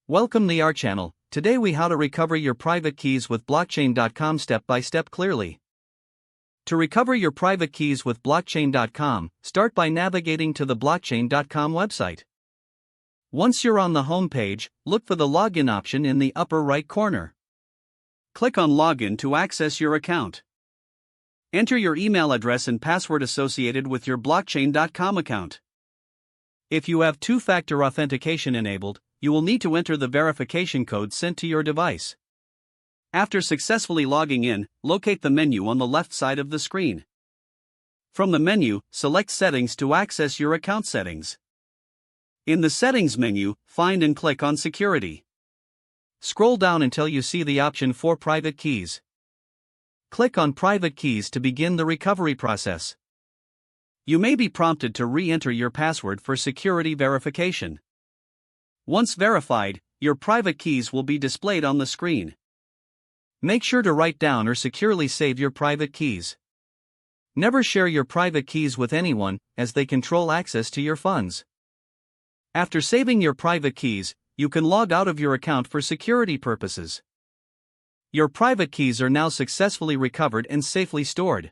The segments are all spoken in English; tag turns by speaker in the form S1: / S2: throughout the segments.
S1: Welcome to our channel. Today we how to recover your private keys with blockchain.com step by step clearly. To recover your private keys with blockchain.com, start by navigating to the blockchain.com website. Once you're on the home page, look for the login option in the upper right corner. Click on login to access your account. Enter your email address and password associated with your blockchain.com account. If you have two-factor authentication enabled, you will need to enter the verification code sent to your device. After successfully logging in, locate the menu on the left side of the screen. From the menu, select Settings to access your account settings. In the Settings menu, find and click on Security. Scroll down until you see the option for Private Keys. Click on Private Keys to begin the recovery process. You may be prompted to re-enter your password for security verification. Once verified, your private keys will be displayed on the screen. Make sure to write down or securely save your private keys. Never share your private keys with anyone, as they control access to your funds. After saving your private keys, you can log out of your account for security purposes. Your private keys are now successfully recovered and safely stored.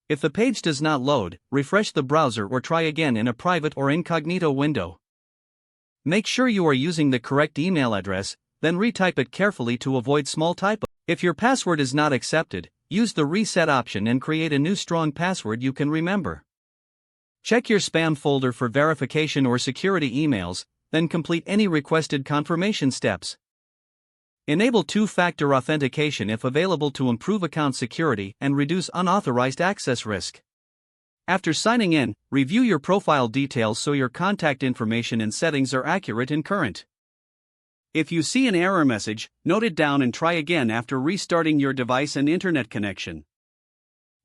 S1: If the page does not load, refresh the browser or try again in a private or incognito window. Make sure you are using the correct email address, then retype it carefully to avoid small typos. If your password is not accepted, use the reset option and create a new strong password you can remember. Check your spam folder for verification or security emails, then complete any requested confirmation steps. Enable two-factor authentication if available to improve account security and reduce unauthorized access risk. After signing in, review your profile details so your contact information and settings are accurate and current. If you see an error message, note it down and try again after restarting your device and internet connection.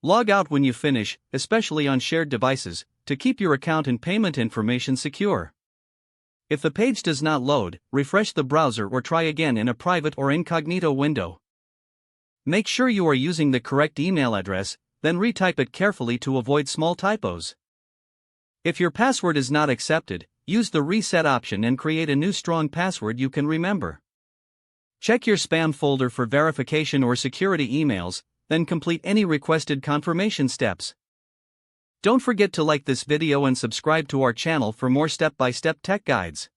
S1: Log out when you finish, especially on shared devices, to keep your account and payment information secure. If the page does not load, refresh the browser or try again in a private or incognito window. Make sure you are using the correct email address, then retype it carefully to avoid small typos. If your password is not accepted, use the reset option and create a new strong password you can remember. Check your spam folder for verification or security emails, then complete any requested confirmation steps. Don't forget to like this video and subscribe to our channel for more step-by-step tech guides.